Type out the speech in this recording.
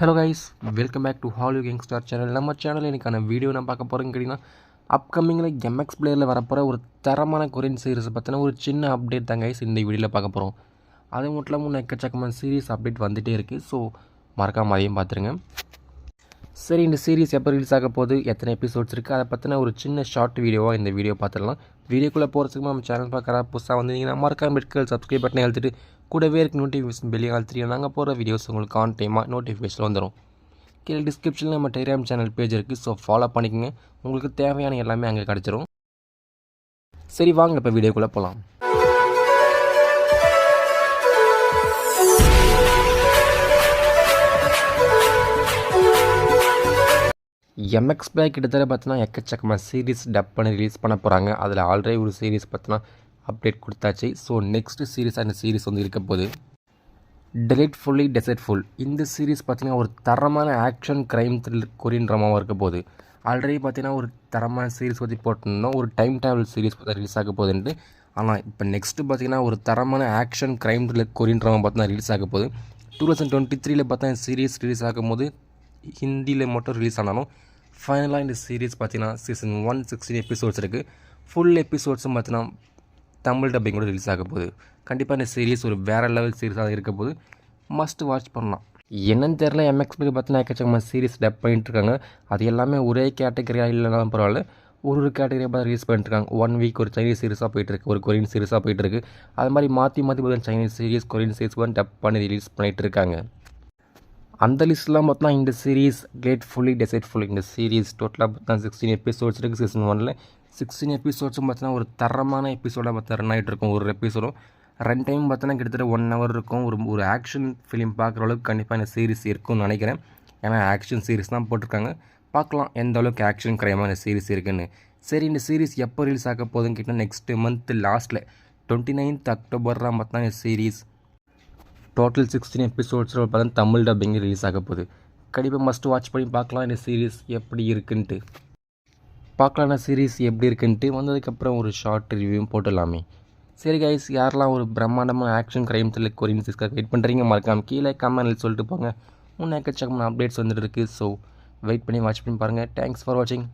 Hello guys, welcome back to Hollywood young star channel. நம்ம channel எனக்கான video நான் பார்க்க போகிறேன்னு கேட்டிங்கன்னா, அப்கமிங்கில் எம்எக்ஸ் பிளேயரில் வரப்போகிற ஒரு தரமான கொரியன் சீரிஸை பற்றின ஒரு சின்ன அப்டேட் தான் கைஸ் இந்த வீடியோவில் பார்க்க போகிறோம். அது மட்டும் இல்லாமல் எக்கச்சக்கமான சீரிஸ் அப்டேட் வந்துகிட்டே இருக்குது. ஸோ மறக்காம அதையும் பார்த்துருங்க. சரி, இந்த சீரிஸ் எப்போ ரிலீஸ் ஆக போகுது, எத்தனை எபிசோட்ஸ் இருக்குது, அதை பற்றின ஒரு சின்ன ஷார்ட் வீடியோவாக இந்த வீடியோ பார்த்துடலாம். வீடியோக்குள்ளே போகிறதுக்கு நம்ம சேனல் பார்க்குற புதுசாக வந்தீங்கன்னா மறக்காம பெட்கள் சப்ஸ்கிரைப் பட்டனை அழுத்திட்டு கூடவே இருக்க நோட்டிஃபிகேஷன் பெல்லையும் அழுத்திட்டு நாங்கள் போகிற வீடியோஸ் உங்களுக்கு ஆன் டைமாக நோட்டிஃபிகேஷன் வந்துடும். கீழே டிஸ்கிரிப்ஷனில் நம்ம டெலிகிராம் சேனல் பேஜ் இருக்குது. ஸோ ஃபாலோ பண்ணிக்கோங்க, உங்களுக்கு தேவையான எல்லாமே அங்கே கிடச்சிரும். சரி வாங்க இப்போ வீடியோக்குள்ளே போகலாம். எம்எக்ஸ் பிளே கிட்டத்தட்ட பார்த்தீங்கன்னா எக்கச்சக்கமாக சீரிஸ் டப் பண்ணி ரிலீஸ் பண்ண போகிறாங்க. அதில் ஆல்ரெடி ஒரு சீரிஸ் பார்த்தீங்கன்னா அப்டேட் கொடுத்தாச்சு. ஸோ நெக்ஸ்ட் சீரிஸ் அந்த சீரிஸ் வந்து இருக்க போகுது டெலிட்ஃபுல்லி டெசர்ட்ஃபுல். இந்த சீரிஸ் பார்த்தீங்கன்னா ஒரு தரமான ஆக்ஷன் க்ரைம் த்ரில்லர் கொரியன் ட்ராமாவாக இருக்க போகுது. ஆல்ரெடி பார்த்தீங்கன்னா ஒரு தரமான சீரிஸ் பற்றி போட்டிருந்தோம், ஒரு டைம் ட்ராவல் சீரிஸ் பார்த்தா ரிலீஸ் ஆக போகுதுன்ட்டு. ஆனால் இப்போ நெக்ஸ்ட்டு பார்த்தீங்கன்னா ஒரு தரமான action crime thriller Korean drama பார்த்தீங்கன்னா ரிலீஸ் ஆக போகுது. 2023 பார்த்தா சீரிஸ் ரிலீஸ் ஆகும்போது ஹிந்தியில் மட்டும் ரிலீஸ் ஆனாலும் ஃபைனலாக இந்த சீரிஸ் பார்த்தீங்கன்னா சீசன் 1 16 எபிசோட்ஸ் இருக்குது. ஃபுல் எபிசோட்ஸும் பார்த்தீங்கன்னா தமிழ் டப்பிங்கோட ரிலீஸ் ஆக போகுது. கண்டிப்பாக இந்த சீரிஸ் ஒரு வேறு லெவல் சீரிஸாக இருக்க போது மஸ்ட் வாட்ச் பண்ணலாம். என்னன்னு தெரில, எம்எக்ஸ் பிளே பார்த்தீங்கன்னா எக்கச்சக்கமாக சீரிஸ் டப் பண்ணிட்டுருக்காங்க. அது எல்லாமே ஒரே கேட்டகரியாக இல்லைனாலும் பரவாயில்ல, ஒரு கேட்டகரியாக பார்த்து ரிலீஸ் பண்ணிட்டுருக்காங்க. 1 வீக் ஒரு சைனீஸ் சீரிஸாக போயிட்டுருக்கு, ஒரு கொரியன் சீரிஸாக போயிட்டுருக்கு. அது மாதிரி மாற்றி பார்த்தீங்கன்னா சைனீஸ் சீரிஸ் கொரியன் சீரிஸ் வந்து டப் பண்ணி ரிலீஸ் பண்ணிகிட்டு இருக்காங்க. அந்த லிஸ்ட்லாம் பார்த்தா இந்த சீரிஸ் கிரேட்ஃபுல்லி டெசர்ட்ஃபுல். இந்த சீரிஸ் டோட்டலாக பார்த்தா 16 எபிசோட்ஸ் இருக்குது. சீசன் 1 16 எபிசோட்ஸும் பார்த்தீங்கன்னா ஒரு தரமான எபிசோடாக பார்த்தா ரன் ஆகிட்டு இருக்கும். ஒரு எபிசோடும் ரன் டைம் பார்த்தோன்னா கிட்டத்தட்ட 1 hour இருக்கும். ஒரு ஆக்ஷன் ஃபிலிம் பார்க்குற அளவுக்கு கண்டிப்பாக இந்த சீரிஸ் இருக்கும்னு நினைக்கிறேன். ஏன்னா ஆக்ஷன் சீரிஸ் தான் போட்டிருக்காங்க. பார்க்கலாம் எந்த அளவுக்கு ஆக்ஷன் க்ரைமாக இந்த சீரிஸ் இருக்குன்னு. சரி, இந்த சீரிஸ் எப்போ ரிலீஸ் ஆக போகுதுன்னு கேட்டால் நெக்ஸ்ட் மந்த் லாஸ்ட்டில் 29th அக்டோபர் தான் பார்த்தா இந்த சீரிஸ் டோட்டல் 16 எபிசோட்ஸில் பார்த்தா தமிழ் டப்பிங் ரிலீஸ் ஆக போகுது. கண்டிப்பாக மஸ்ட் வாட்ச் பண்ணி பார்க்கலாம் இந்த சீரிஸ் எப்படி இருக்குன்ட்டு. பார்க்கலாம் சீரிஸ் எப்படி இருக்குன்ட்டு வந்ததுக்கப்புறம் ஒரு ஷார்ட் ரிவ்யூவும் போட்டுடலாமே. சரி கைஸ், யாரெல்லாம் ஒரு பிரம்மாண்டமாக ஆக்ஷன் க்ரைம் த்ரில்லர் கொரியன் சீரிஸ்க்காக வெயிட் பண்ணுறீங்க மறக்காமல் கீழே கமெண்ட்டில் சொல்லிட்டு போங்க. எக்கச்சக்கமான அப்டேட்ஸ் வந்துட்டு இருக்குது. ஸோ வெயிட் பண்ணி வாட்ச் பண்ணி பாருங்கள். தேங்க்ஸ் ஃபார் வாட்சிங்.